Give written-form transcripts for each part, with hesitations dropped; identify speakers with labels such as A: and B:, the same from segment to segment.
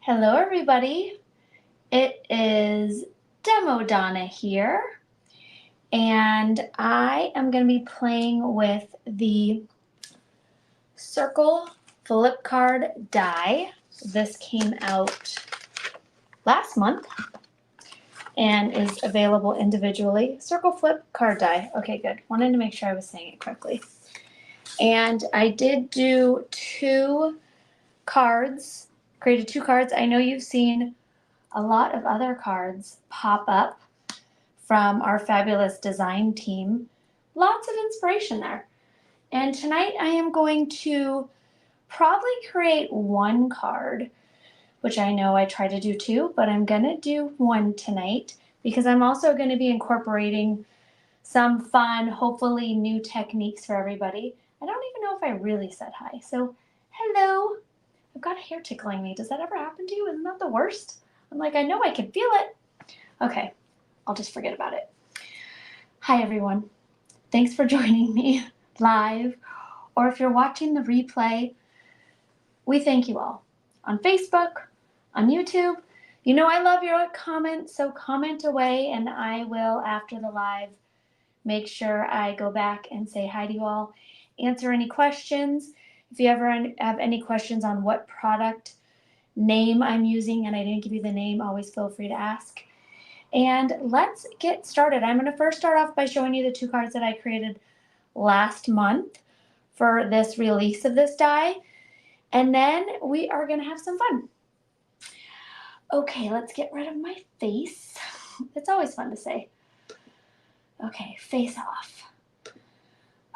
A: Hello everybody, it is Demo Donna here, and I am going to be playing with the circle flip card die. This came out last month and is available individually. Circle flip card die. Okay, good. Wanted to make sure I was saying it correctly. And I did do two cards, created two cards. I know you've seen a lot of other cards pop up from our fabulous design team. Lots of inspiration there. And tonight I am going to probably create one card, which I know I try to do two, but I'm going to do one tonight because I'm also going to be incorporating some fun, hopefully new techniques for everybody. I don't even know if I really said hi. So, hello. I've got a hair tickling me. Does that ever happen to you? Isn't that the worst? I'm like, I know I can feel it. Okay, I'll just forget about it. Hi, everyone. Thanks for joining me live, or if you're watching the replay, we thank you all. On Facebook, on YouTube. You know I love your comments, so comment away, and I will, after the live, make sure I go back and say hi to you all, answer any questions. If you ever have any questions on what product name I'm using and I didn't give you the name, always feel free to ask. And let's get started. I'm going to first start off by showing you the two cards that I created last month for this release of this die. And then we are going to have some fun. Okay, let's get rid of my face. It's always fun to say. Okay, face off.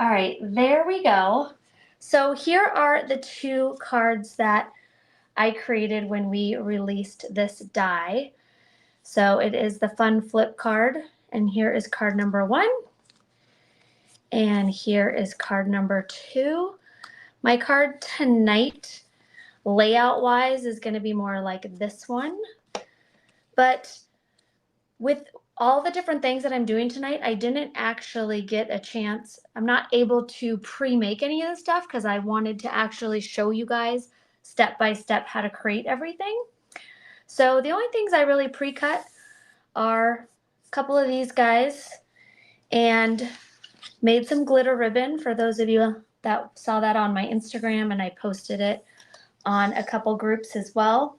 A: All right, there we go. So here are the two cards that I created when we released this die. So it is the fun flip card, and here is card number 1, and here is card number 2. My card tonight, layout-wise, is going to be more like this one, but with all the different things that I'm doing tonight, I didn't actually get a chance. I'm not able to pre-make any of this stuff because I wanted to actually show you guys step by step how to create everything. So the only things I really pre-cut are a couple of these guys and made some glitter ribbon for those of you that saw that on my Instagram, and I posted it on a couple groups as well.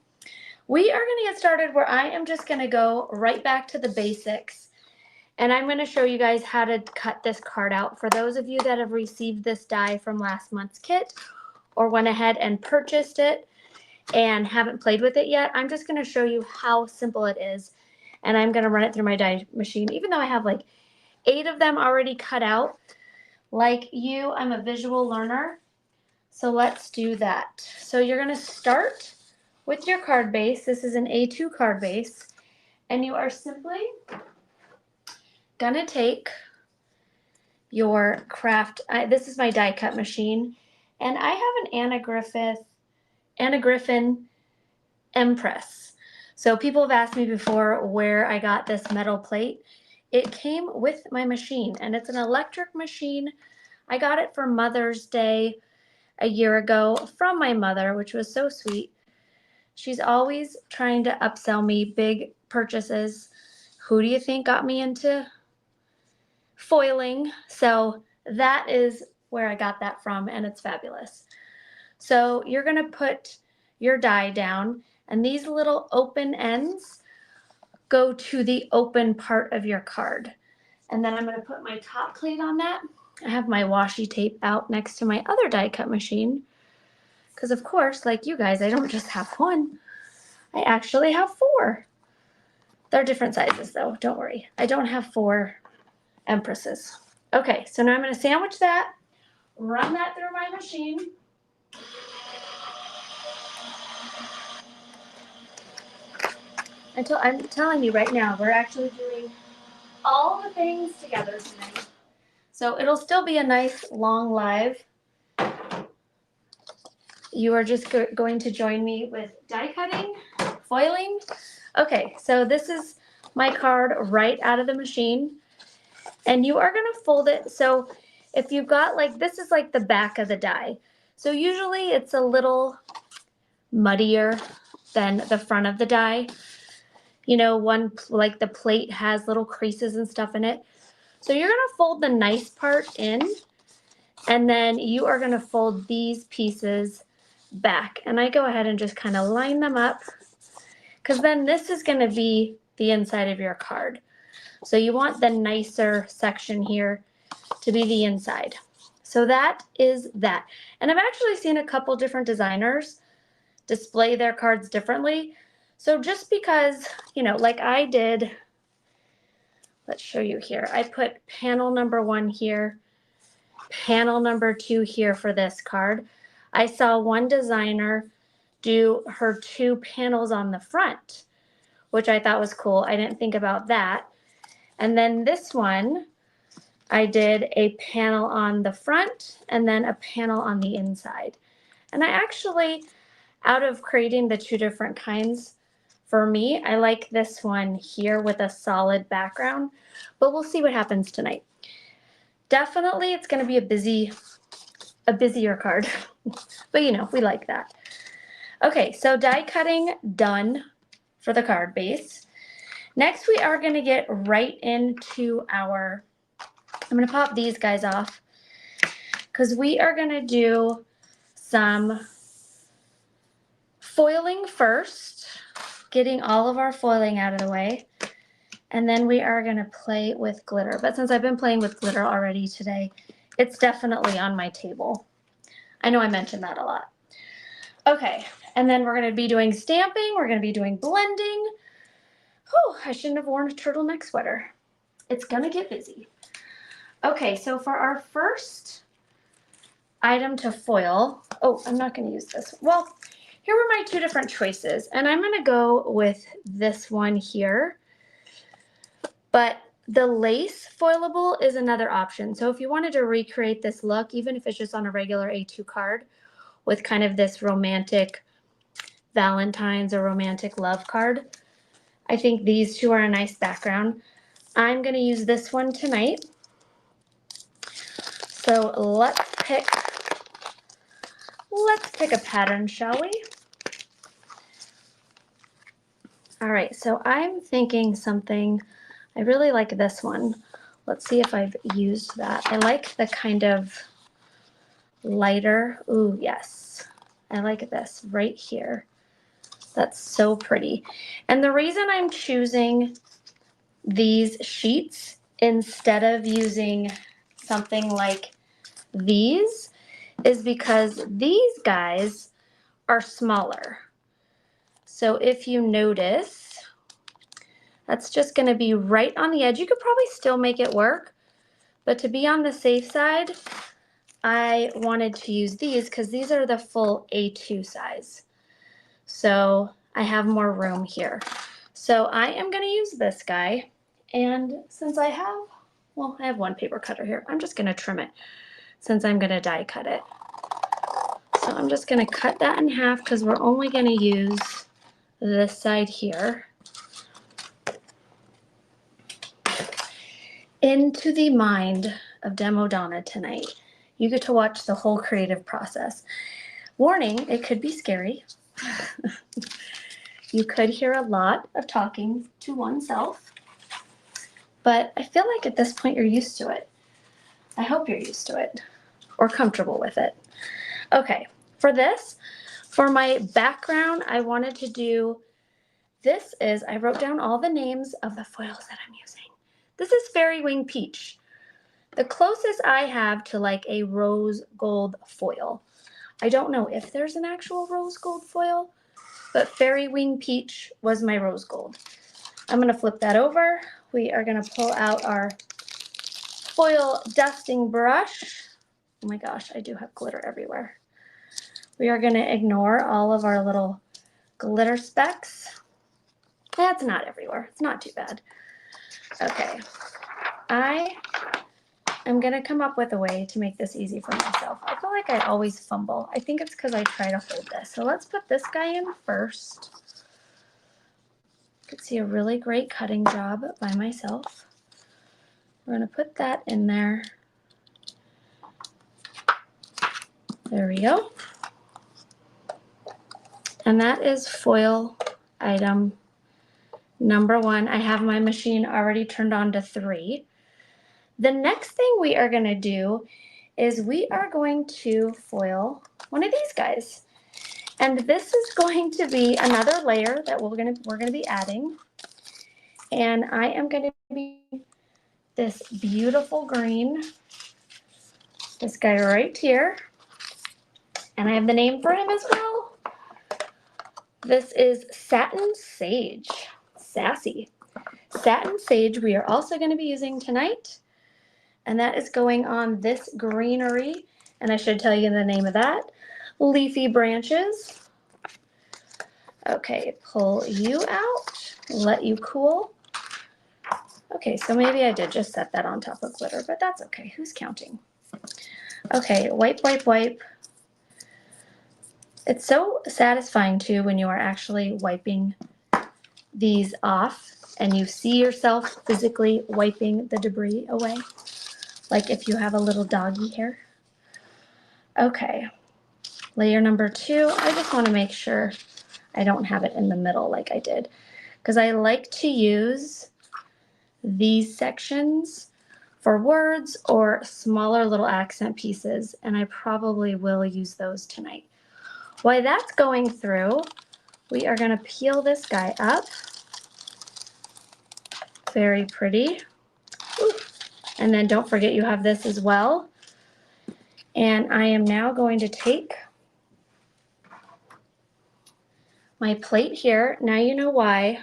A: We are going to get started where I am just going to go right back to the basics, and I'm going to show you guys how to cut this card out. For those of you that have received this die from last month's kit or went ahead and purchased it and haven't played with it yet, I'm just going to show you how simple it is, and I'm going to run it through my die machine. Even though I have like 8 of them already cut out, like you, I'm a visual learner, so let's do that. So you're going to start with your card base. This is an A2 card base, and you are simply going to take your craft. This is my die cut machine, and I have an Anna Griffin Empress. So people have asked me before where I got this metal plate. It came with my machine, and it's an electric machine. I got it for Mother's Day a year ago from my mother, which was so sweet. She's always trying to upsell me big purchases. Who do you think got me into foiling? So that is where I got that from, and it's fabulous. So you're going to put your die down, and these little open ends go to the open part of your card. And then I'm going to put my top plate on that. I have my washi tape out next to my other die cut machine because, of course, like you guys, I don't just have one. I actually have 4. They're different sizes, though. Don't worry. I don't have 4 Empresses. Okay, so now I'm going to sandwich that, run that through my machine. I'm telling you right now, we're actually doing all the things together tonight. So it'll still be a nice long live. You are just going to join me with die cutting, foiling. Okay, so this is my card right out of the machine, and you are going to fold it. So if you've got like, this is like the back of the die. So usually it's a little muddier than the front of the die. You know, one, like the plate has little creases and stuff in it. So you're gonna fold the nice part in, and then you are gonna fold these pieces back. And I go ahead and just kind of line them up, because then this is gonna be the inside of your card. So you want the nicer section here to be the inside. So that is that. And I've actually seen a couple different designers display their cards differently. So just because, you know, like I did, let's show you here. I put panel number 1 here, panel number 2 here for this card. I saw one designer do her 2 panels on the front, which I thought was cool. I didn't think about that. And then this one, I did a panel on the front and then a panel on the inside. And I actually, out of creating the 2 different kinds, for me, I like this one here with a solid background, but we'll see what happens tonight. Definitely it's going to be a busier card, but you know, we like that. Okay, so die cutting done for the card base. Next, we are going to get right into our, I'm going to pop these guys off because we are going to do some foiling first, getting all of our foiling out of the way, and then we are going to play with glitter. But since I've been playing with glitter already today, it's definitely on my table. I know I mentioned that a lot. Okay, and then we're going to be doing stamping, we're going to be doing blending. Oh, I shouldn't have worn a turtleneck sweater. It's going to get busy. Okay, so for our first item to foil, oh, I'm not going to use this. Well, here were my 2 different choices, and I'm going to go with this one here. But the lace foilable is another option. So if you wanted to recreate this look, even if it's just on a regular A2 card with kind of this romantic Valentine's or romantic love card, I think these 2 are a nice background. I'm going to use this one tonight. So let's pick a pattern, shall we? All right, so I'm thinking something, I really like this one. Let's see if I've used that. I like the kind of lighter, ooh, yes. I like this right here. That's so pretty. And the reason I'm choosing these sheets instead of using something like these is because these guys are smaller. So if you notice, that's just going to be right on the edge. You could probably still make it work, but to be on the safe side, I wanted to use these because these are the full A2 size. So I have more room here. So I am going to use this guy. And since I have, well, I have one paper cutter here. I'm just going to trim it since I'm going to die cut it. So I'm just going to cut that in half because we're only going to use this side here. Into the mind of Demo Donna tonight. You get to watch the whole creative process. Warning, it could be scary. You could hear a lot of talking to oneself, but I feel like at this point you're used to it. I hope you're used to it or comfortable with it. Okay, for this, for my background, I wanted to do, this is, I wrote down all the names of the foils that I'm using. This is Fairy Wing Peach. The closest I have to like a rose gold foil. I don't know if there's an actual rose gold foil, but Fairy Wing Peach was my rose gold. I'm going to flip that over. We are going to pull out our foil dusting brush. Oh my gosh, I do have glitter everywhere. We are going to ignore all of our little glitter specks. That's not everywhere. It's not too bad. Okay. I'm going to come up with a way to make this easy for myself. I feel like I always fumble. I think it's because I try to hold this. So let's put this guy in first. You can see a really great cutting job by myself. We're going to put that in there. There we go. And that is foil item number 1. I have my machine already turned on to 3. The next thing we are going to do is we are going to foil one of these guys. And this is going to be another layer that we're going to be adding. And I am going to be this beautiful green, this guy right here. And I have the name for him as well. This is Satin Sage. Sassy. Satin Sage we are also going to be using tonight. And that is going on this greenery. And I should tell you the name of that. Leafy branches. Okay, pull you out. Let you cool. Okay, so maybe I did just set that on top of glitter, but that's okay. Who's counting? Okay, wipe, wipe, wipe. It's so satisfying too when you are actually wiping these off and you see yourself physically wiping the debris away, like if you have a little doggy hair. Okay, layer number 2, I just want to make sure I don't have it in the middle like I did, because I like to use these sections for words or smaller little accent pieces, and I probably will use those tonight. While that's going through, we are going to peel this guy up. Very pretty. Ooh. And then don't forget you have this as well. And I am now going to take my plate here. Now you know why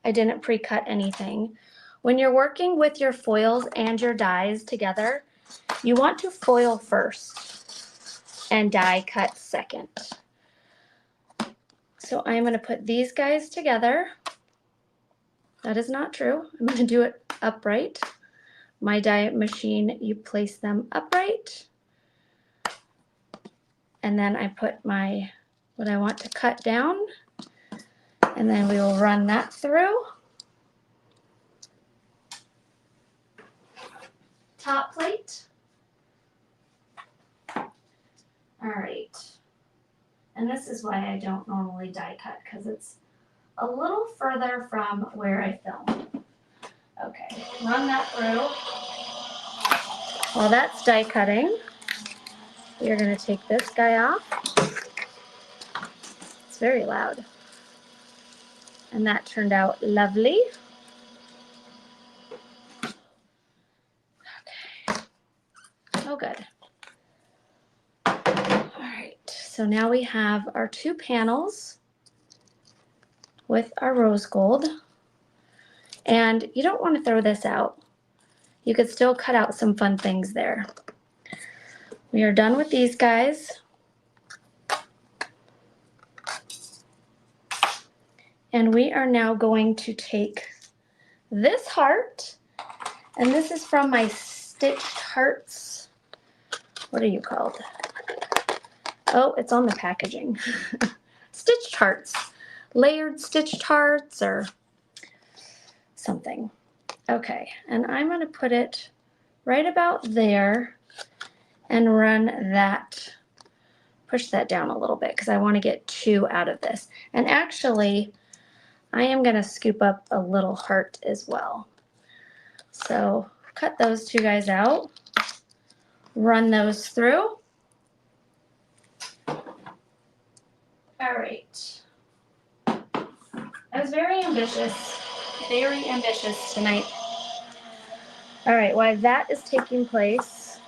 A: I didn't pre-cut anything. When you're working with your foils and your dies together, you want to foil first and die cut second. So I'm going to put these guys together. That is not true. I'm going to do it upright. My die machine, you place them upright. And then I put what I want to cut down. And then we will run that through. Top plate. All right. And this is why I don't normally die cut, because it's a little further from where I film. Okay, run that through. While that's die cutting, we are going to take this guy off. It's very loud. And that turned out lovely. Okay. Oh, good. All right, so now we have our 2 panels with our rose gold. And you don't want to throw this out. You could still cut out some fun things there. We are done with these guys. And we are now going to take this heart, and this is from my stitched hearts. What are you called? Oh, it's on the packaging. Stitched hearts. Layered stitched hearts or something. Okay, and I'm going to put it right about there and run that, push that down a little bit because I want to get 2 out of this. And actually, I am going to scoop up a little heart as well. So cut those 2 guys out, run those through. All right. I was very ambitious tonight. All right, while that is taking place,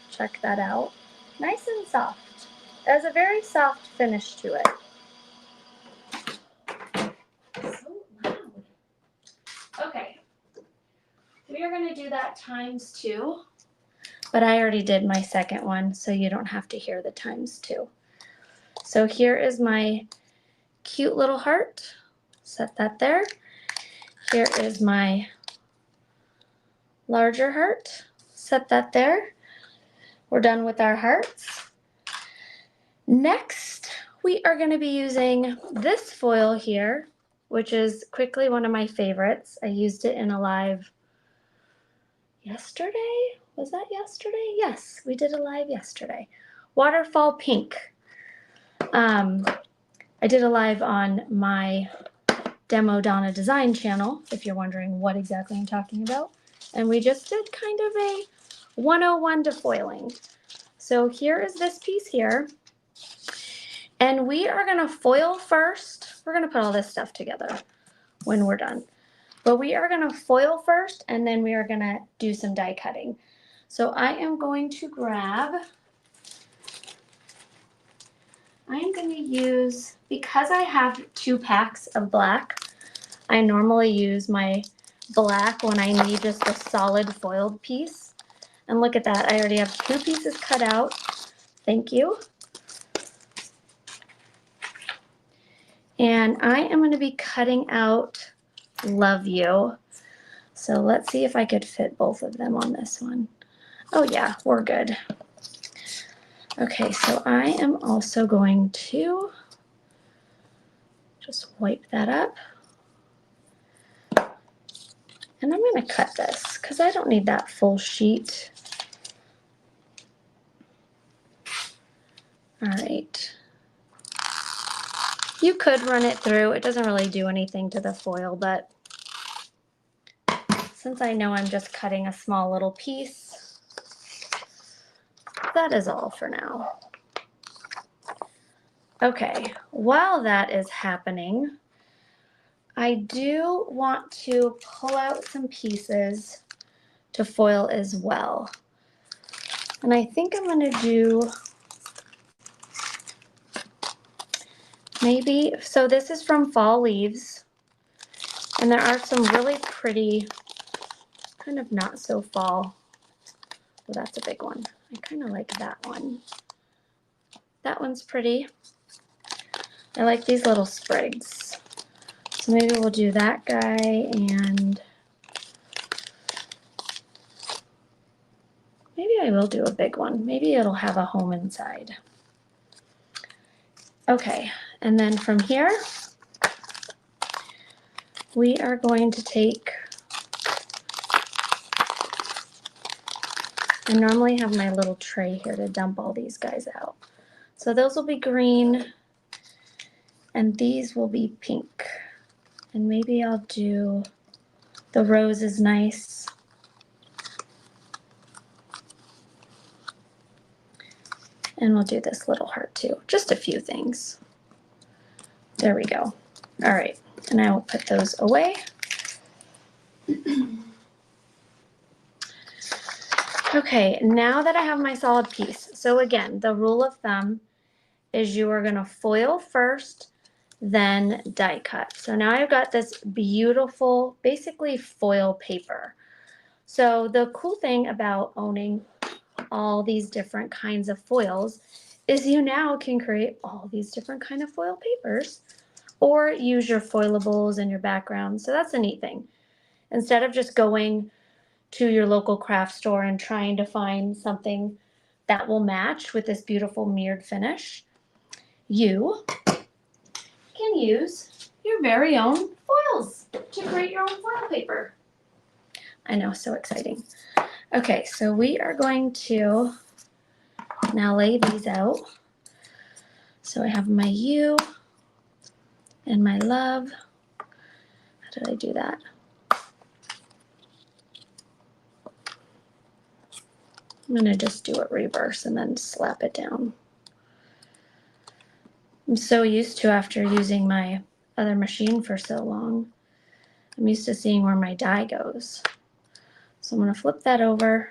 A: check that out. Nice and soft. It has a very soft finish to it. So loud. Okay, we are going to do that times 2, but I already did my second one, so you don't have to hear the times 2. So here is my cute little heart. Set that there. Here is my larger heart. Set that there. We're done with our hearts. Next, we are going to be using this foil here, which is quickly one of my favorites. I used it in a live yesterday. Was that yesterday? Yes, we did a live yesterday. Waterfall pink. I did a live on my Demo Donna design channel, if you're wondering what exactly I'm talking about. And we just did kind of a 101 to foiling. So here is this piece here. And we are gonna foil first. We're gonna put all this stuff together when we're done. But we are gonna foil first, and then we are gonna do some die cutting. So I am going to grab, I'm gonna use, because I have 2 packs of black, I normally use my black when I need just a solid foiled piece. And look at that, I already have 2 pieces cut out. Thank you. And I am going to be cutting out Love You. So let's see if I could fit both of them on this one. Oh yeah, we're good. Okay, so I am also going to just wipe that up. And I'm going to cut this because I don't need that full sheet. All right. You could run it through. It doesn't really do anything to the foil, but since I know I'm just cutting a small little piece, that is all for now. Okay, while that is happening, I do want to pull out some pieces to foil as well. And I think I'm going to do maybe, so this is from Fall Leaves, and there are some really pretty, kind of not so fall. Oh, that's a big one. I kind of like that one. That one's pretty. I like these little sprigs. So maybe we'll do that guy, and maybe I will do a big one. Maybe it'll have a home inside. Okay, and then from here, we are going to take, I normally have my little tray here to dump all these guys out. So those will be green, and these will be pink. And maybe I'll do, the rose is nice. And we'll do this little heart too. Just a few things. There we go. All right, and I will put those away. Okay, now that I have my solid piece. So again, the rule of thumb is you are gonna foil first, then die cut. So now I've got this beautiful, basically foil paper. So the cool thing about owning all these different kinds of foils is you now can create all these different kind of foil papers or use your foilables in your background. So that's a neat thing. Instead of just going to your local craft store and trying to find something that will match with this beautiful mirrored finish, you can use your very own foils to create your own foil paper. I know, so exciting. Okay, so we are going to now lay these out. So I have my you and my love. How did I do that? I'm gonna just do it reverse and then slap it down. I'm so used to, after using my other machine for so long, I'm used to seeing where my die goes. So I'm gonna flip that over.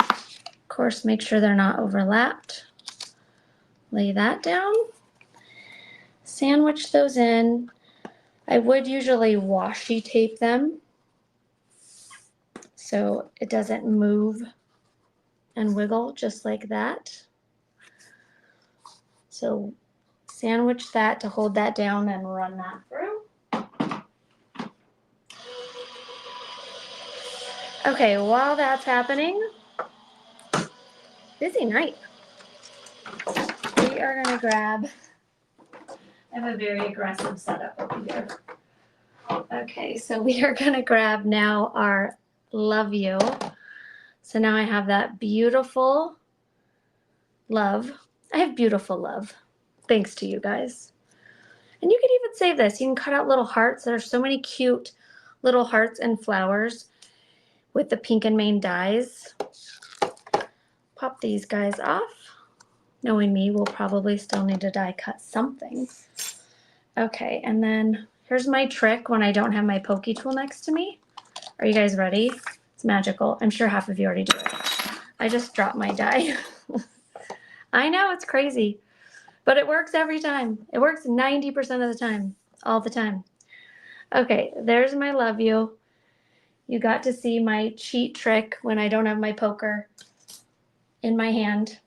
A: Of course, make sure they're not overlapped. Lay that down. Sandwich those in. I would usually washi tape them so it doesn't move and wiggle just like that. So sandwich that to hold that down and run that through. Okay, while that's happening, busy night. We are gonna grab, I have a very aggressive setup over here. Okay, so we are gonna grab now our Love You. So now I have that beautiful love. I have beautiful love, thanks to you guys. And you can even save this. You can cut out little hearts. There are so many cute little hearts and flowers with the pink and main dies. Pop these guys off. Knowing me, we'll probably still need to die cut something. Okay, and then here's my trick when I don't have my pokey tool next to me. Are you guys ready? It's magical. I'm sure half of you already do it. I just dropped my die. I know, it's crazy, but it works every time. It works 90% of the time, all the time. Okay, there's my love you. You got to see my cheat trick when I don't have my poker in my hand.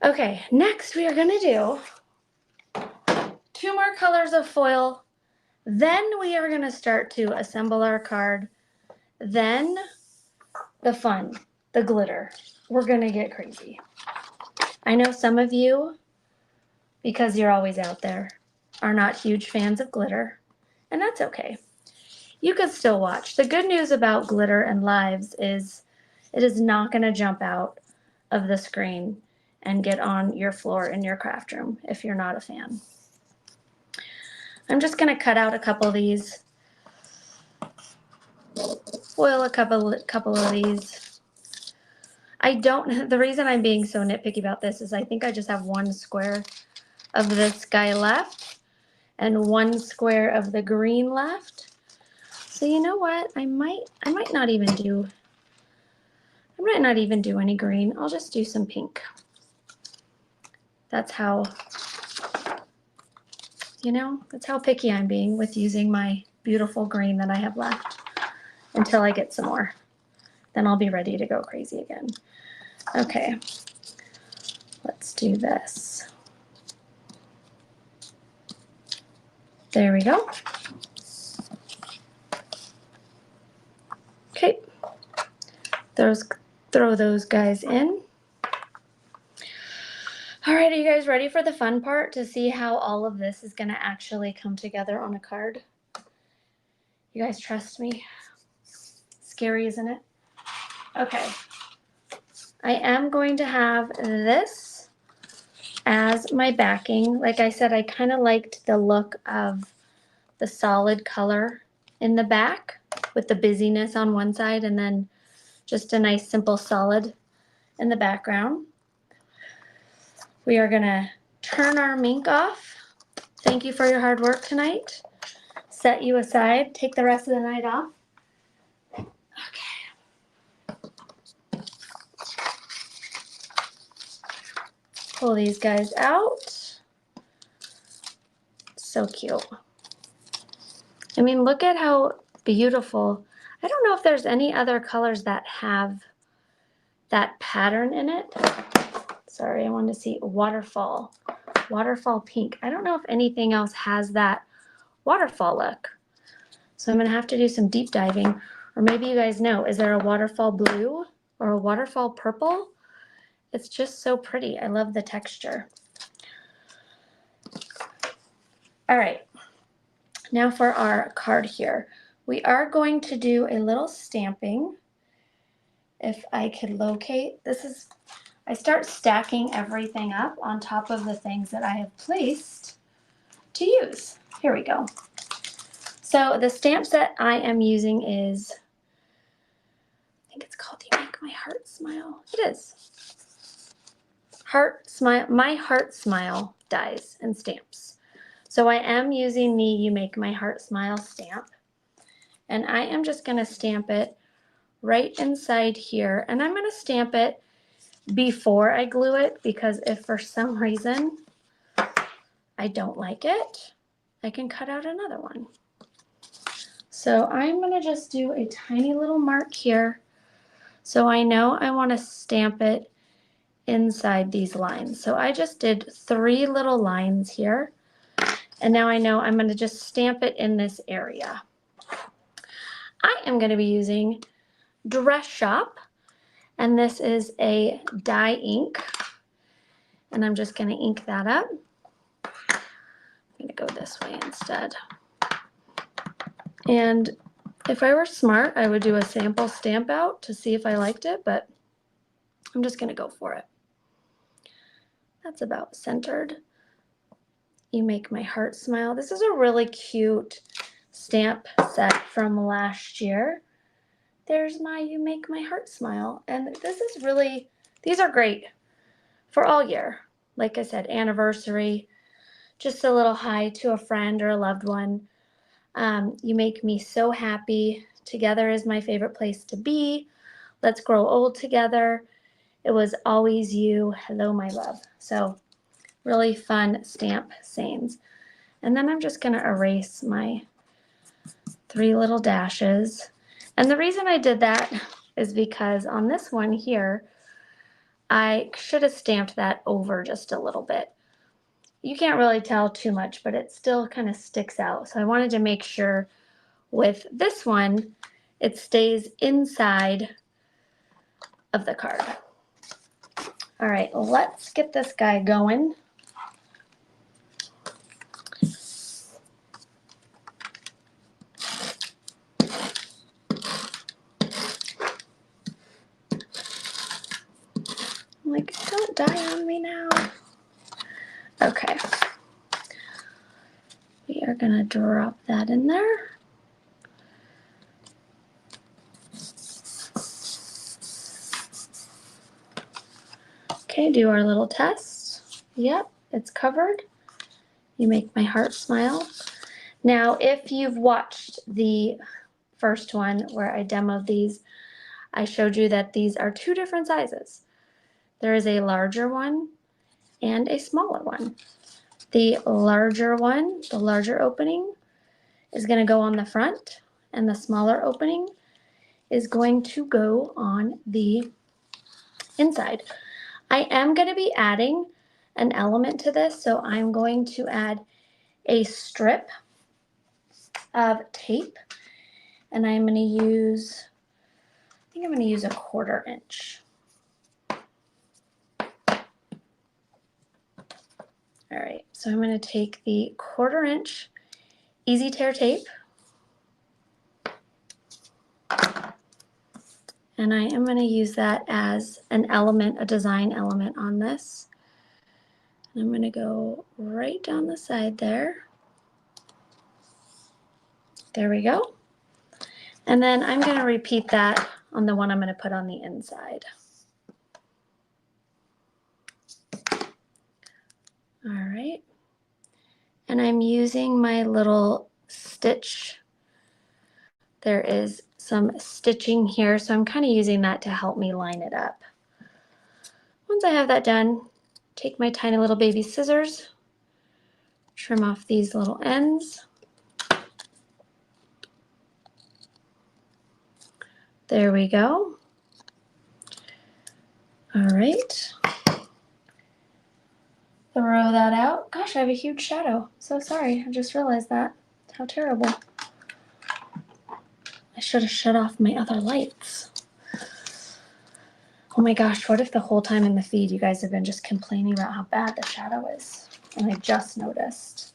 A: Okay, next we are gonna do 2 more colors of foil. Then we are gonna start to assemble our card. Then the fun, the glitter. We're gonna get crazy. I know some of you, because you're always out there, are not huge fans of glitter, and that's okay. You could still watch. The good news about glitter and lives is it is not gonna jump out of the screen and get on your floor in your craft room if you're not a fan. I'm just gonna cut out a couple of these, foil a couple of these. The reason I'm being so nitpicky about this is I think I just have 1 square of this guy left and 1 square of the green left. So you know what? I might not even do any green. I'll just do some pink. That's how, that's how picky I'm being with using my beautiful green that I have left until I get some more. Then I'll be ready to go crazy again. Okay, let's do this. There we go. Okay, throw those guys in. All right, are you guys ready for the fun part to see how all of this is gonna actually come together on a card? You guys trust me? Scary, isn't it? Okay. I am going to have this as my backing. Like I said, I kind of liked the look of the solid color in the back with the busyness on one side and then just a nice simple solid in the background. We are gonna turn our mink off. Thank you for your hard work tonight. Set you aside, take the rest of the night off. Okay. Pull these guys out. So cute. I mean, look at how beautiful. I don't know if there's any other colors that have that pattern in it. Sorry, I wanted to see waterfall pink. I don't know if anything else has that waterfall look. So I'm gonna have to do some deep diving, or maybe you guys know, is there a waterfall blue or a waterfall purple? It's just so pretty. I love the texture. All right, now for our card here. We are going to do a little stamping. If I could locate, I start stacking everything up on top of the things that I have placed to use. Here we go. So the stamp set I am using is, I think it's called You Make My Heart Smile. It is. Heart Smile, My Heart Smile dies and stamps. So I am using the You Make My Heart Smile stamp. And I am just gonna stamp it right inside here. And I'm gonna stamp it before I glue it, because if for some reason I don't like it, I can cut out another one. So I'm gonna just do a tiny little mark here. So I know I wanna stamp it inside these lines. So I just did 3 little lines here. And now I know I'm gonna just stamp it in this area. I am gonna be using Dress Shop, and this is a dye ink. And I'm just gonna ink that up. I'm gonna go this way instead. And If I were smart, I would do a sample stamp out to see if I liked it, but I'm just gonna go for it. That's about centered. You make my heart smile. This is a really cute stamp set from last year. There's my You Make My Heart Smile. And this is really, these are great for all year. Like I said, anniversary, just a little hi to a friend or a loved one. You make me so happy. Together is my favorite place to be. Let's grow old together. It was always you. Hello, my love. So really fun stamp sayings. And then I'm just gonna erase my 3 little dashes. And the reason I did that is because on this one here, I should have stamped that over just a little bit. You can't really tell too much, but it still kind of sticks out. So I wanted to make sure with this one, it stays inside of the card. All right, let's get this guy going. I'm like, don't die on me now. Okay. We are gonna drop that in there. Okay, do our little test. Yep, it's covered. You make my heart smile. Now, if you've watched the first one where I demoed these, I showed you that these are 2 different sizes. There is a larger one and a smaller one. The larger one, the larger opening, is going to go on the front, and the smaller opening is going to go on the inside. I am going to be adding an element to this, so I'm going to add a strip of tape, and I'm going to use, I think I'm going to use a 1/4 inch. All right, so I'm going to take the 1/4 inch easy tear tape, and I am going to use that as an element, a design element on this. And I'm going to go right down the side there. There we go. And then I'm going to repeat that on the one I'm going to put on the inside. All right. And I'm using my little stitch. There is some stitching here, so I'm kind of using that to help me line it up. Once I have that done, take my tiny little baby scissors, trim off these little ends. There we go. All right. Throw that out. Gosh, I have a huge shadow. So sorry, I just realized that. How terrible. I should have shut off my other lights. Oh my gosh, what if the whole time in the feed you guys have been just complaining about how bad the shadow is? And I just noticed.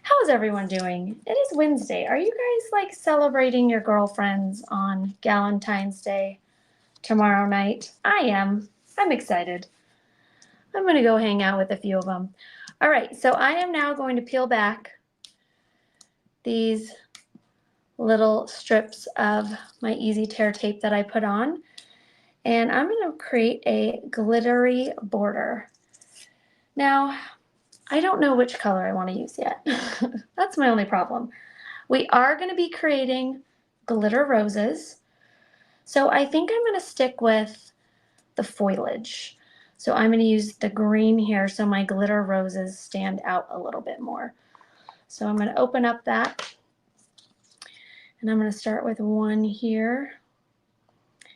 A: How is everyone doing? It is Wednesday. Are you guys like celebrating your girlfriends on Galentine's Day tomorrow night? I am. I'm excited. I'm going to go hang out with a few of them. All right, so I am now going to peel back these little strips of my easy tear tape that I put on, and I'm going to create a glittery border. Now, I don't know which color I want to use yet. That's my only problem. We are going to be creating glitter roses, so I think I'm going to stick with the foliage. So I'm going to use the green here so my glitter roses stand out a little bit more. So I'm going to open up that, and I'm going to start with one here.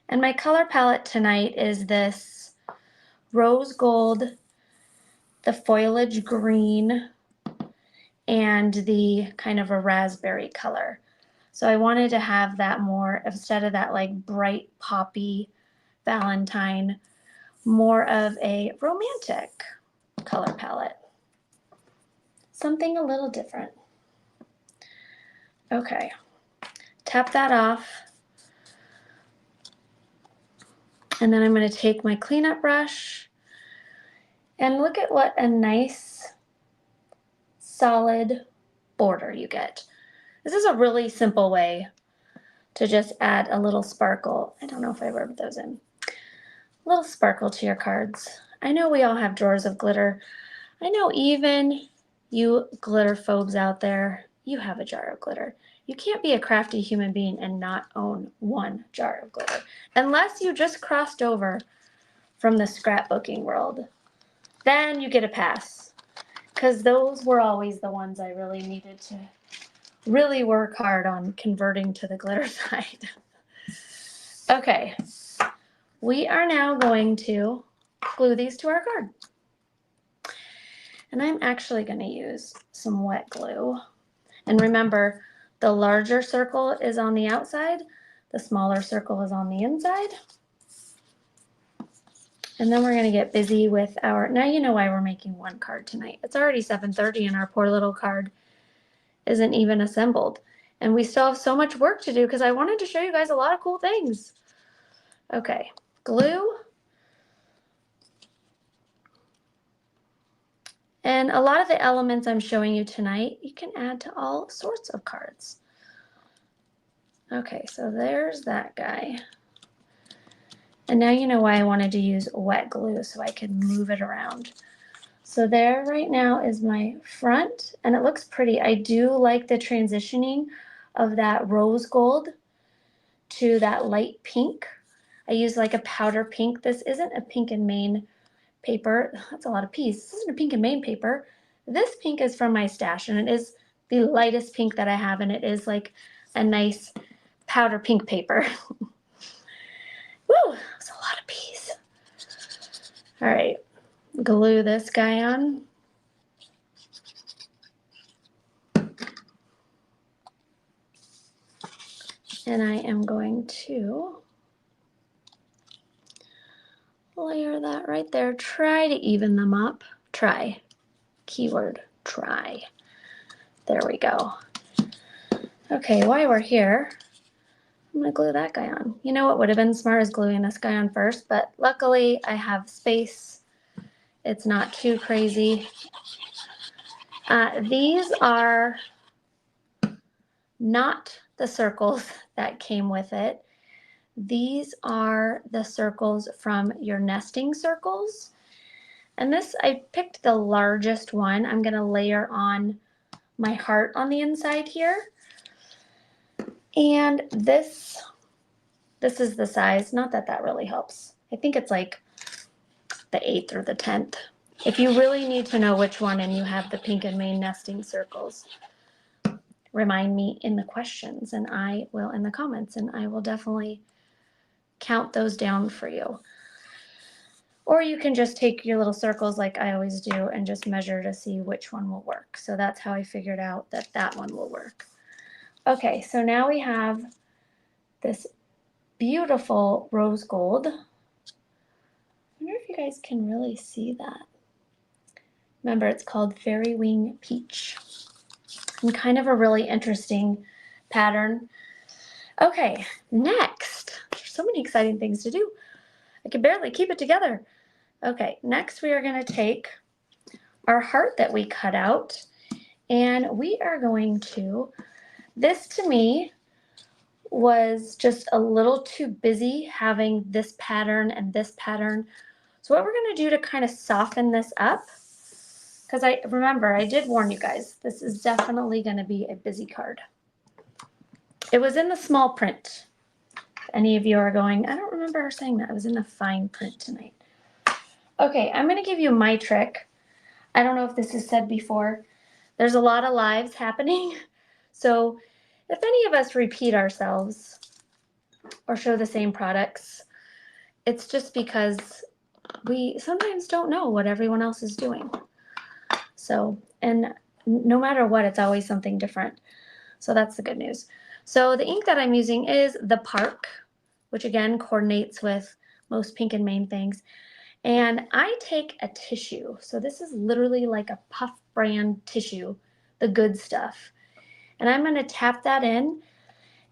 A: And my color palette tonight is this rose gold, the foliage green, and the kind of a raspberry color. So I wanted to have that more, instead of that like bright poppy Valentine, more of a romantic color palette. Something a little different. Okay. tap that off. And then I'm going to take my cleanup brush and look at what a nice solid border you get. This is a really simple way to just add a little sparkle. I don't know if I rubbed those in. A little sparkle to your cards. I know we all have drawers of glitter. I know even you glitter phobes out there, you have a jar of glitter. You can't be a crafty human being and not own one jar of glitter. Unless you just crossed over from the scrapbooking world. Then you get a pass. Because those were always the ones I really needed to really work hard on converting to the glitter side. Okay, we are now going to glue these to our card. And I'm actually going to use some wet glue. And remember, the larger circle is on the outside, the smaller circle is on the inside. And then we're going to get busy with our, now you know why we're making one card tonight. It's already 7:30 and our poor little card isn't even assembled. And we still have so much work to do because I wanted to show you guys a lot of cool things. Okay, glue. And a lot of the elements I'm showing you tonight, you can add to all sorts of cards. Okay, so there's that guy. And now you know why I wanted to use wet glue, so I could move it around. So there right now is my front, and it looks pretty. I do like the transitioning of that rose gold to that light pink. I use like a powder pink. This isn't a Pink and Main paper. That's a lot of P's. This isn't a Pink and Main paper. This pink is from my stash, and it is the lightest pink that I have, and it is like a nice powder pink paper. Woo, that's a lot of P's. All right, glue this guy on. And I am going to layer that right there. Try to even them up. Try. Keyword, try. There we go. Okay, while we're here, I'm going to glue that guy on. You know what would have been smart is gluing this guy on first, but luckily I have space. It's not too crazy. These are not the circles that came with it. These are the circles from your nesting circles. And this, I picked the largest one. I'm going to layer on my heart on the inside here. And this is the size. Not that that really helps. I think it's like the 8th or the 10th. If you really need to know which one and you have the Pink and Main nesting circles, remind me in the questions, and I will in the comments, and I will definitely count those down for you. Or you can just take your little circles like I always do and just measure to see which one will work. So that's how I figured out that that one will work. Okay, so now we have this beautiful rose gold. I wonder if you guys can really see that. Remember, it's called Fairy Wing Peach. And kind of a really interesting pattern. Okay, next. There's so many exciting things to do. I can barely keep it together. Okay, next we are going to take our heart that we cut out, and we are going to, this to me was just a little too busy having this pattern and this pattern. So what we're going to do to kind of soften this up, because I remember I did warn you guys, this is definitely going to be a busy card. It was in the small print. If any of you are going, I don't remember her saying that. It was in the fine print tonight. Okay, I'm going to give you my trick. I don't know if this is said before. There's a lot of lives happening. So if any of us repeat ourselves or show the same products, it's just because we sometimes don't know what everyone else is doing. So, and no matter what, it's always something different. So that's the good news. So the ink that I'm using is the Park, which again coordinates with most Pink and Main things. And I take a tissue. So this is literally like a Puff brand tissue, the good stuff. And I'm going to tap that in.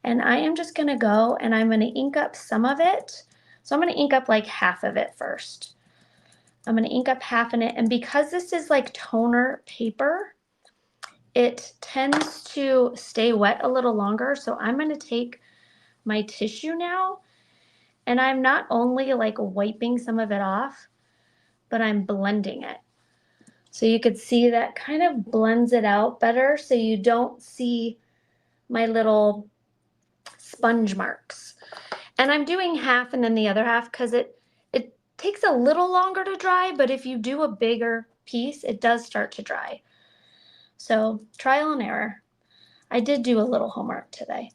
A: And I am just gonna go and I'm gonna ink up some of it. So I'm gonna ink up like half of it first. I'm gonna ink up half in it, and because this is like toner paper, it tends to stay wet a little longer. So I'm gonna take my tissue now, and I'm not only like wiping some of it off, but I'm blending it. So you could see that kind of blends it out better, so you don't see my little sponge marks. And I'm doing half and then the other half because it takes a little longer to dry, but if you do a bigger piece, it does start to dry. So trial and error. I did do a little homework today.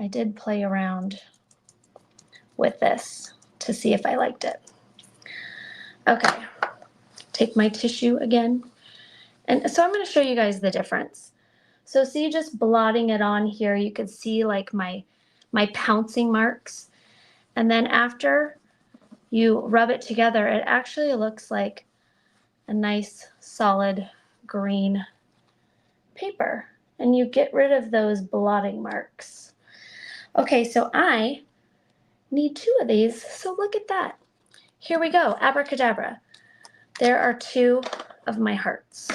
A: I did play around with this to see if I liked it. Okay, take my tissue again. And so I'm going to show you guys the difference. So see, just blotting it on here, you could see like my pouncing marks. And then after you rub it together, it actually looks like a nice solid green paper. And you get rid of those blotting marks. Okay, so I need 2 of these, so look at that. Here we go, abracadabra. There are 2 of my hearts.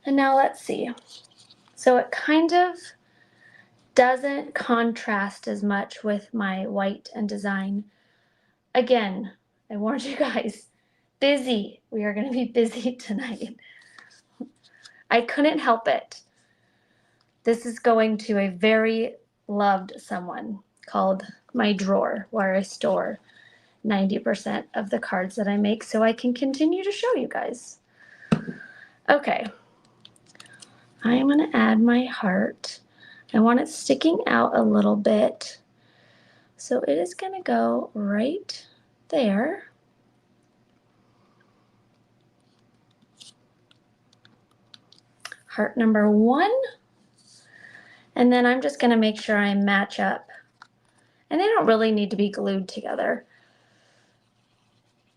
A: And now let's see. So it kind of doesn't contrast as much with my white and design. Again, I warned you guys, busy. We are going to be busy tonight. I couldn't help it. This is going to a very loved someone called my drawer, where I store 90% of the cards that I make so I can continue to show you guys. Okay, I am going to add my heart. I want it sticking out a little bit. So it is going to go right there. Heart number 1. And then I'm just going to make sure I match up. And they don't really need to be glued together.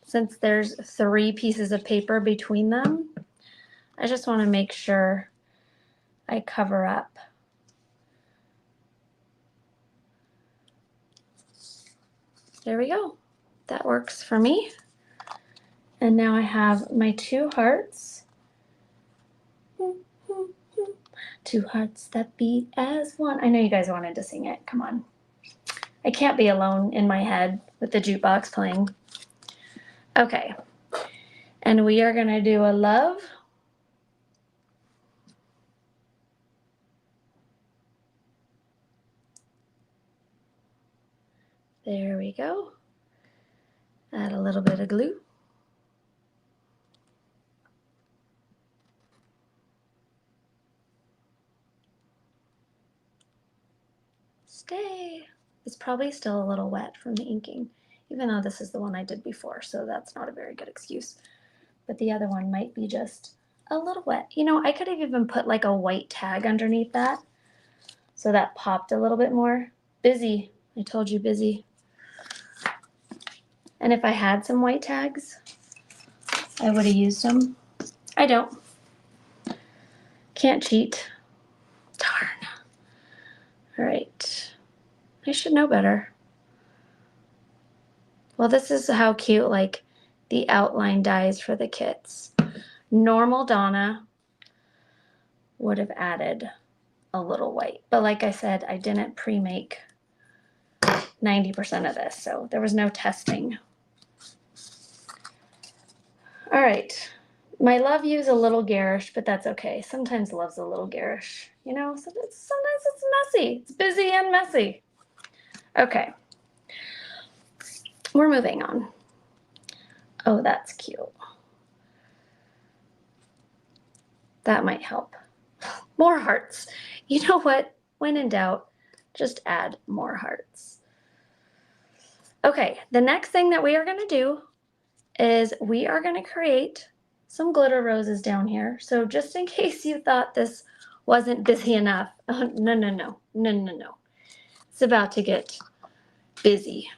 A: Since there's 3 pieces of paper between them, I just want to make sure I cover up. There we go. That works for me. And now I have my 2 hearts. 2 hearts that beat as one. I know you guys wanted to sing it. Come on. I can't be alone in my head with the jukebox playing. Okay. And we are going to do a love. There we go. Add a little bit of glue. Stay. It's probably still a little wet from the inking, even though this is the one I did before, so that's not a very good excuse. But the other one might be just a little wet. You know, I could have even put like a white tag underneath that, so that popped a little bit more. Busy. I told you, busy. And if I had some white tags, I would have used them. I don't. Can't cheat. Darn. All right. I should know better. Well, this is how cute like the outline dies for the kits. Normal Donna would have added a little white, but like I said, I didn't pre-make 90% of this, so there was no testing. All right, my love you is a little garish, but that's okay. Sometimes love's a little garish, you know, sometimes it's messy. It's busy and messy. Okay, we're moving on. Oh, that's cute. That might help. More hearts. You know what? When in doubt, just add more hearts. Okay, the next thing that we are going to do is we are going to create some glitter roses down here. So just in case you thought this wasn't busy enough, oh, no. It's about to get busy.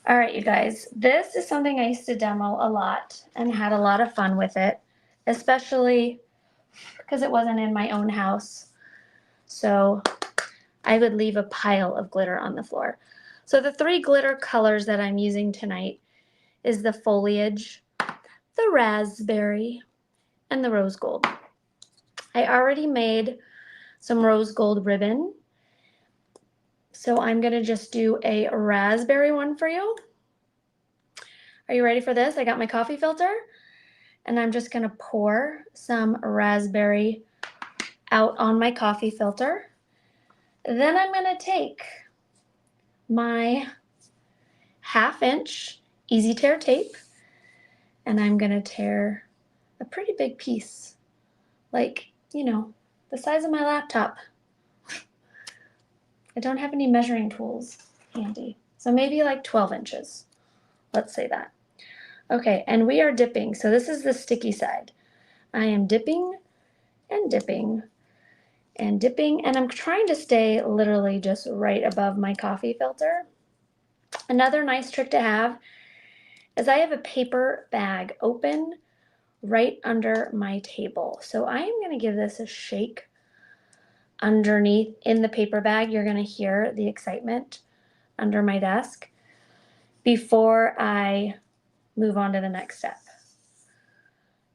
A: All right, you guys, this is something I used to demo a lot and had a lot of fun with it, especially because it wasn't in my own house. So I would leave a pile of glitter on the floor. So the 3 glitter colors that I'm using tonight is the foliage, the raspberry, and the rose gold. I already made some rose gold ribbon, so I'm gonna just do a raspberry one for you. Are you ready for this? I got my coffee filter, and I'm just gonna pour some raspberry out on my coffee filter. Then I'm gonna take my 1/2 inch easy tear tape, and I'm gonna tear a pretty big piece, like, you know, the size of my laptop. I don't have any measuring tools handy, so maybe like 12 inches. Let's say that. Okay, and we are dipping. So this is the sticky side. I am dipping and dipping and dipping, and I'm trying to stay literally just right above my coffee filter. Another nice trick to have is I have a paper bag open right under my table. So I am going to give this a shake underneath in the paper bag. You're going to hear the excitement under my desk before I move on to the next step.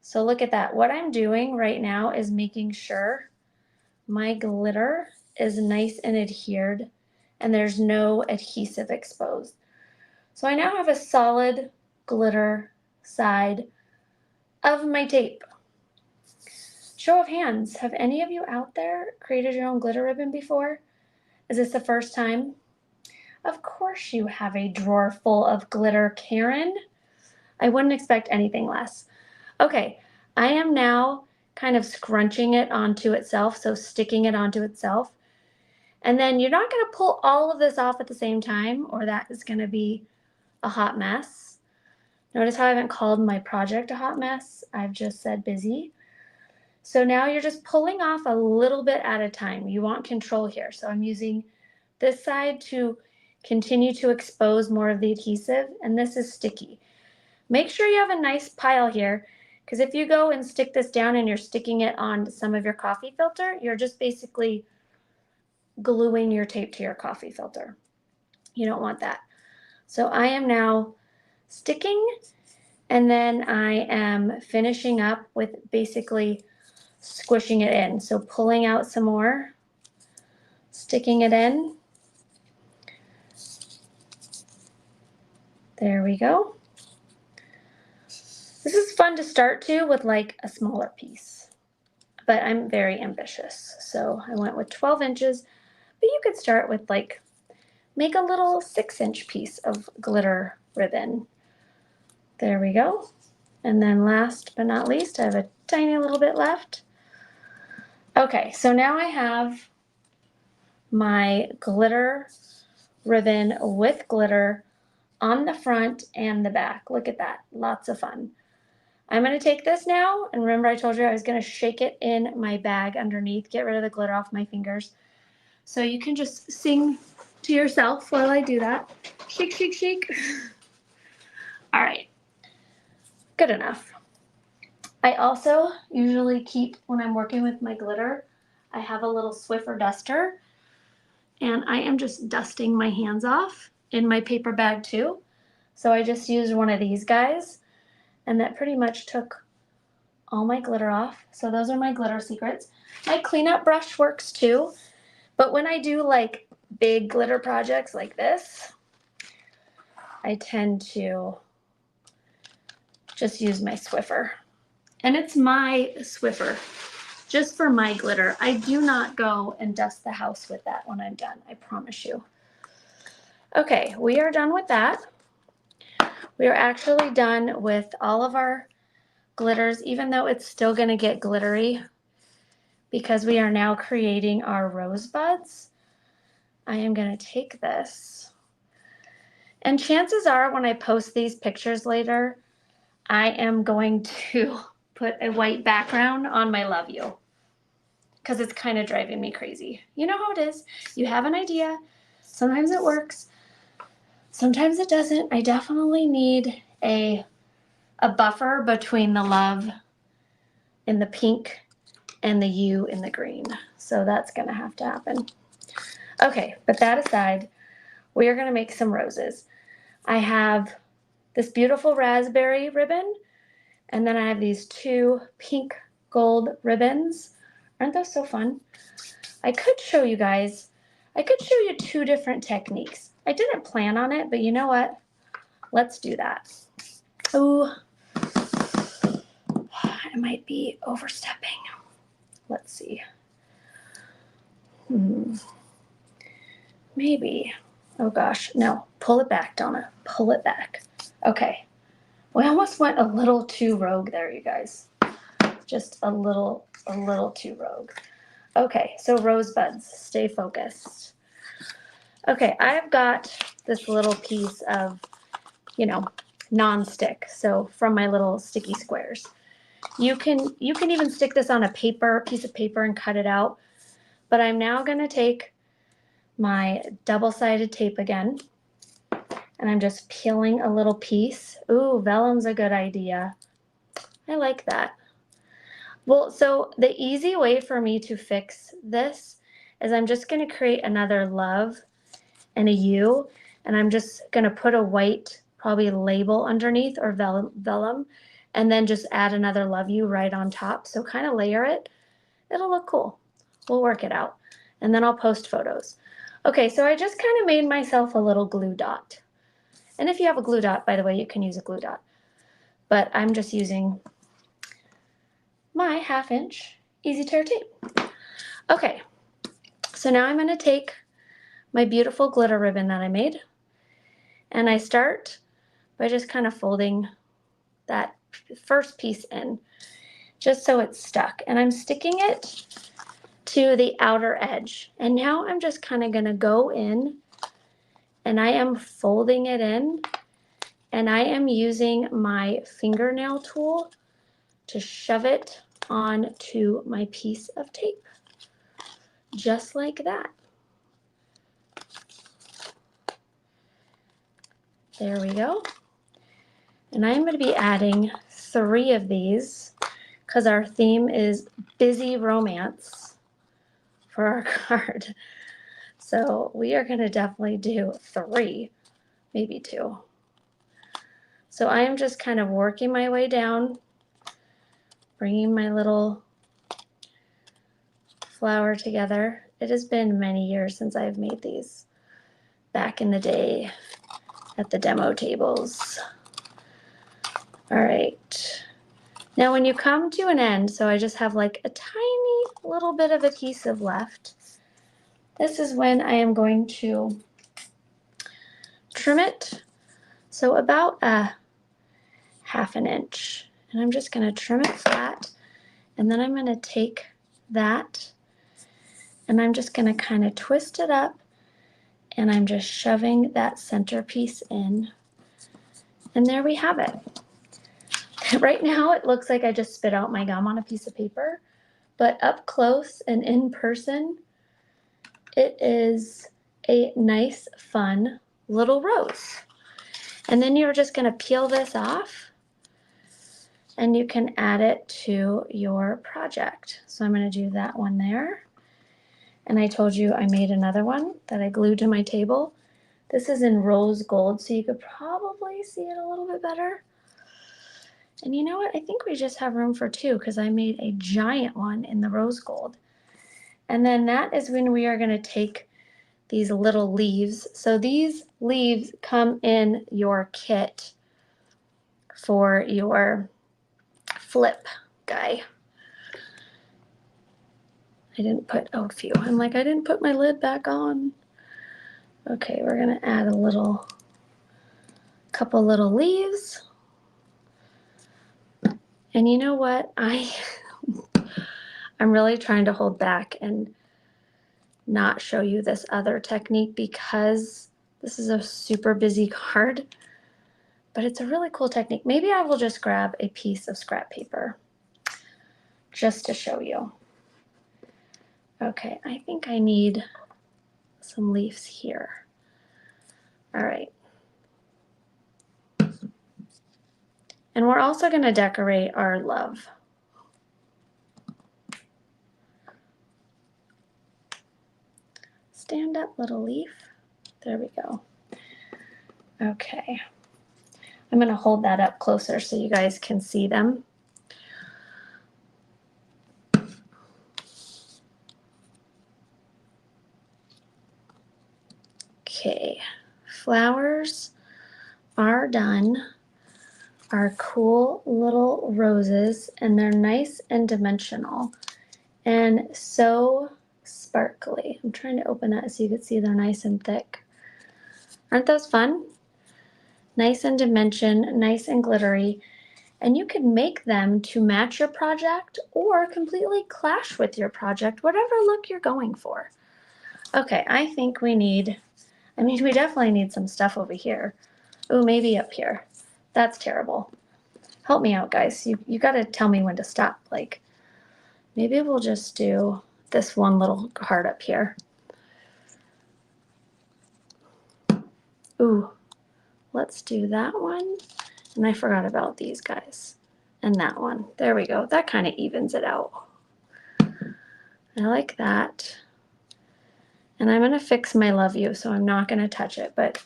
A: So look at that. What I'm doing right now is making sure my glitter is nice and adhered and there's no adhesive exposed. So I now have a solid glitter side of my tape. Show of hands, have any of you out there created your own glitter ribbon before? Is this the first time? Of course you have a drawer full of glitter, Karen. I wouldn't expect anything less. Okay, I am now kind of scrunching it onto itself, so sticking it onto itself. And then you're not going to pull all of this off at the same time, or that is going to be a hot mess. Notice how I haven't called my project a hot mess. I've just said busy. So now you're just pulling off a little bit at a time. You want control here. So I'm using this side to continue to expose more of the adhesive, and this is sticky. Make sure you have a nice pile here, because if you go and stick this down and you're sticking it on some of your coffee filter, you're just basically gluing your tape to your coffee filter. You don't want that. So I am now sticking, and then I am finishing up with basically squishing it in. So pulling out some more, sticking it in. There we go. This is fun to start to with like a smaller piece, but I'm very ambitious. So I went with 12 inches, but you could start with like, make a little 6-inch piece of glitter ribbon. There we go. And then last but not least, I have a tiny little bit left. Okay, so now I have my glitter ribbon with glitter on the front and the back. Look at that, lots of fun. I'm gonna take this now, and remember I told you I was gonna shake it in my bag underneath, get rid of the glitter off my fingers. So you can just sing to yourself while I do that. Shake, shake, shake. All right, good enough. I also usually keep, when I'm working with my glitter, I have a little Swiffer duster, and I am just dusting my hands off in my paper bag too. So I just used one of these guys, and that pretty much took all my glitter off. So those are my glitter secrets. My cleanup brush works too, but when I do like big glitter projects like this, I tend to just use my Swiffer. And it's my Swiffer, just for my glitter. I do not go and dust the house with that when I'm done, I promise you. Okay, we are done with that. We are actually done with all of our glitters, even though it's still gonna get glittery because we are now creating our rosebuds. I am gonna take this, and chances are when I post these pictures later, I am going to put a white background on my love you, because it's kind of driving me crazy. You know how it is. You have an idea. Sometimes it works. Sometimes it doesn't. I definitely need a buffer between the love and the pink and the U in the green. So that's gonna have to happen. Okay, but that aside, we are gonna make some roses. I have this beautiful raspberry ribbon, and then I have these two pink gold ribbons. Aren't those so fun? I could show you guys, I could show you two different techniques. I didn't plan on it, but you know what? Let's do that. Oh, I might be overstepping. Let's see. Maybe. Oh gosh, no. Pull it back, Donna. Pull it back. Okay. We almost went a little too rogue there, you guys. Just a little too rogue. Okay, so rosebuds, stay focused. Okay, I've got this little piece of, non-stick. So from my little sticky squares. You can even stick this on a piece of paper and cut it out. But I'm now gonna take my double-sided tape again, and I'm just peeling a little piece. Ooh, vellum's a good idea. I like that. Well, so the easy way for me to fix this is I'm just gonna create another love and a U, and I'm just gonna put a white, probably label underneath or vellum, and then just add another love U right on top. So kind of layer it. It'll look cool. We'll work it out. And then I'll post photos. Okay, so I just kind of made myself a little glue dot. And if you have a glue dot, by the way, you can use a glue dot. But I'm just using my 1/2 inch easy tear tape. Okay, so now I'm gonna take my beautiful glitter ribbon that I made, and I start by just kind of folding that first piece in, just so it's stuck. And I'm sticking it to the outer edge. And now I'm just kind of gonna go in, and I am folding it in, and I am using my fingernail tool to shove it onto my piece of tape, just like that. There we go. And I'm going to be adding 3 of these because our theme is busy romance for our card. So we are going to definitely do 3, maybe 2. So I am just kind of working my way down, bringing my little flower together. It has been many years since I've made these, back in the day at the demo tables. All right. Now when you come to an end, so I just have like a tiny little bit of adhesive left, this is when I am going to trim it. So about a 1/2 inch. And I'm just going to trim it flat. And then I'm going to take that and I'm just going to kind of twist it up, and I'm just shoving that centerpiece in. And there we have it. Right now it looks like I just spit out my gum on a piece of paper, but up close and in person, it is a nice, fun little rose. And then you're just going to peel this off, and you can add it to your project. So I'm going to do that one there. And I told you I made another one that I glued to my table. This is in rose gold, so you could probably see it a little bit better. And you know what? I think we just have room for 2 because I made a giant one in the rose gold. And then that is when we are going to take these little leaves. So these leaves come in your kit for your flip guy. I didn't put, oh, phew. I'm like, I didn't put my lid back on. Okay, we're going to add a couple little leaves. And you know what? I'm really trying to hold back and not show you this other technique because this is a super busy card, but it's a really cool technique. Maybe I will just grab a piece of scrap paper just to show you. Okay, I think I need some leaves here. All right. And we're also going to decorate our love. Stand up, little leaf. There we go. Okay. I'm going to hold that up closer so you guys can see them. Okay, flowers are done. Our cool little roses, and they're nice and dimensional and so sparkly. I'm trying to open that so you can see they're nice and thick. Aren't those fun? Nice in dimension, nice and glittery. And you can make them to match your project or completely clash with your project, whatever look you're going for. Okay, I think we definitely need some stuff over here. Oh, maybe up here. That's terrible. Help me out, guys. You got to tell me when to stop. Like, maybe we'll just do this one little heart up here. Ooh, let's do that one. And I forgot about these guys. And that one. There we go. That kind of evens it out. I like that. And I'm going to fix my love you, so I'm not going to touch it. But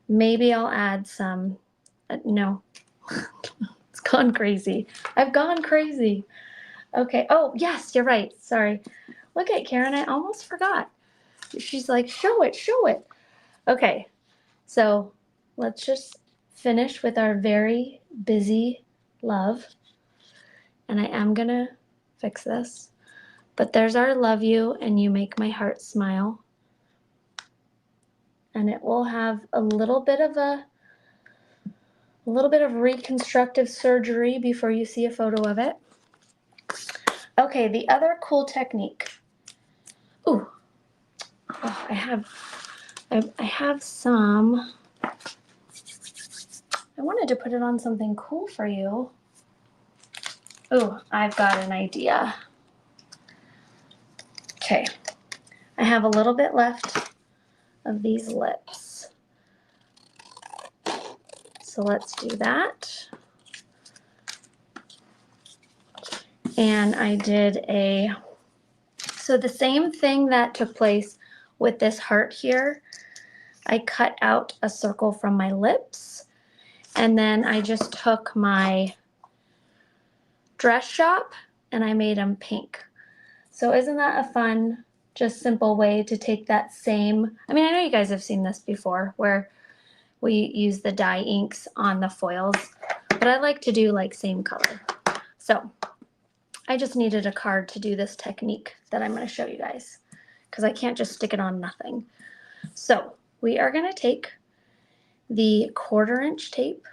A: maybe I'll add some. No. It's gone crazy. I've gone crazy. Okay. Oh, yes, you're right. Sorry. Look at Karen. I almost forgot. She's like, show it, show it. Okay. So let's just finish with our very busy love. And I am going to fix this. But there's our love you and you make my heart smile. And it will have a little bit of reconstructive surgery before you see a photo of it. Okay, the other cool technique. Ooh, oh, I have some. I wanted to put it on something cool for you. Ooh, I've got an idea. Okay, I have a little bit left of these lips. So let's do that. And I did so the same thing that took place with this heart here, I cut out a circle from my lips, and then I just took my dress shop and I made them pink. So isn't that a fun, just simple way to take that same, I know you guys have seen this before where we use the dye inks on the foils, but I like to do like same color. So I just needed a card to do this technique that I'm going to show you guys because I can't just stick it on nothing. So we are going to take the 1/4 inch tape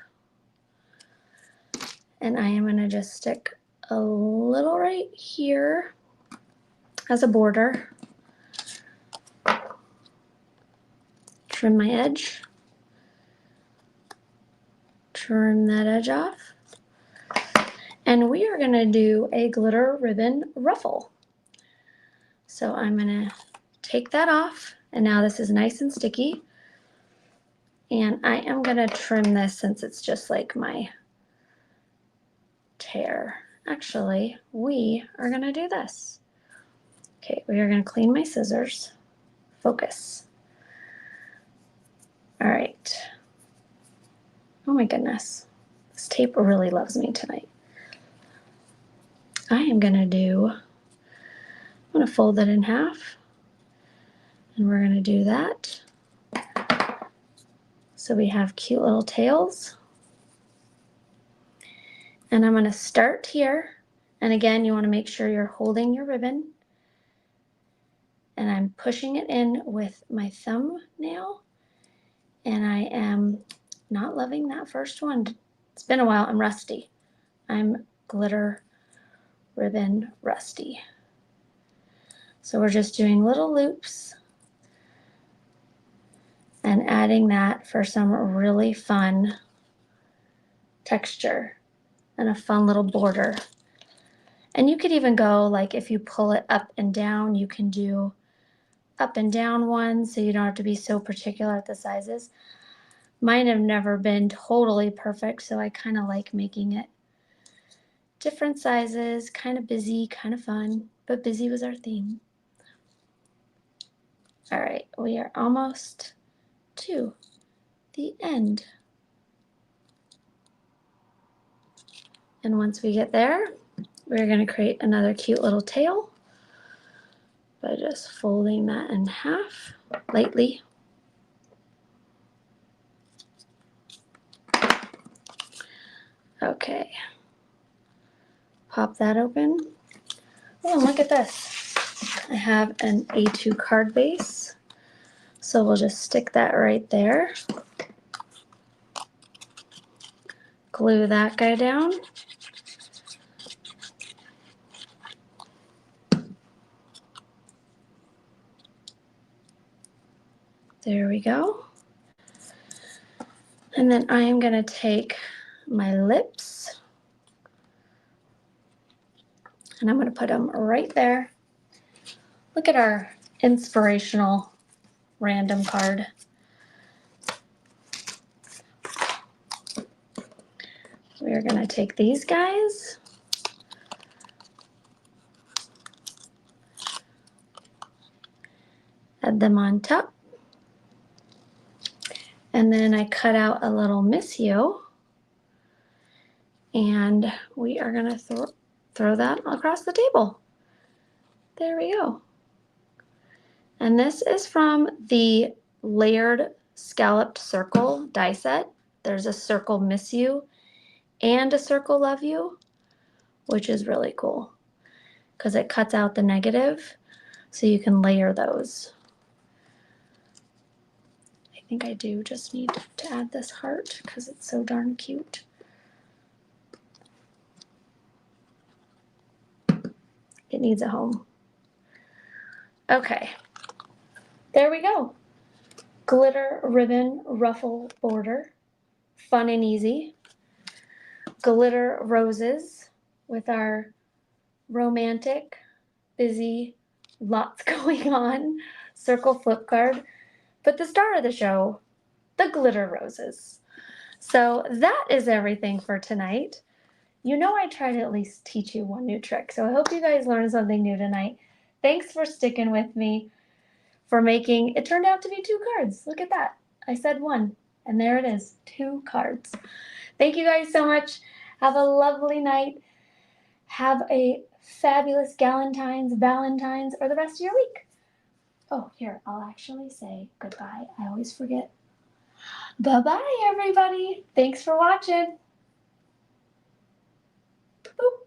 A: and I am going to just stick a little right here as a border. Trim my edge. Trim that edge off. And we are going to do a glitter ribbon ruffle. So I'm going to take that off, and now this is nice and sticky. And I am going to trim this since it's just like my tear. Actually, we are going to do this. Okay, we are going to clean my scissors. Focus. All right. Oh my goodness. This tape really loves me tonight. I'm going to fold it in half. And we're going to do that. So we have cute little tails. And I'm going to start here. And again, you want to make sure you're holding your ribbon. And I'm pushing it in with my thumbnail. And I am not loving that first one. It's been a while. I'm rusty. I'm glitter ribbon rusty. So we're just doing little loops and adding that for some really fun texture and a fun little border. And you could even go, like if you pull it up and down, you can do up and down ones so you don't have to be so particular at the sizes. Mine have never been totally perfect, so I kind of like making it different sizes, kind of busy, kind of fun, but busy was our theme. All right, we are almost to the end. And once we get there, we're going to create another cute little tail by just folding that in half lightly. Okay, pop that open. Oh, look at this. I have an A2 card base, so we'll just stick that right there. Glue that guy down. There we go. And then I am going to take my lips and I'm going to put them right there. Look at our inspirational random card. We're going to take these guys. Add them on top. And then I cut out a little missio. And we are going to throw that across the table. There we go. And this is from the layered scalloped circle die set. There's a circle miss you and a circle love you, which is really cool because it cuts out the negative so you can layer those. I think I do just need to add this heart because it's so darn cute. It needs a home. Okay, there we go. Glitter ribbon ruffle border, fun and easy. Glitter roses with our romantic, busy, lots going on circle flip card. But the star of the show, the glitter roses. So that is everything for tonight. You know I try to at least teach you one new trick, so I hope you guys learned something new tonight. Thanks for sticking with me, for making, it turned out to be 2 cards. Look at that. I said 1, and there it is, 2 cards. Thank you guys so much. Have a lovely night. Have a fabulous Valentine's, or the rest of your week. Oh, here, I'll actually say goodbye. I always forget. Bye-bye, everybody. Thanks for watching. Boop.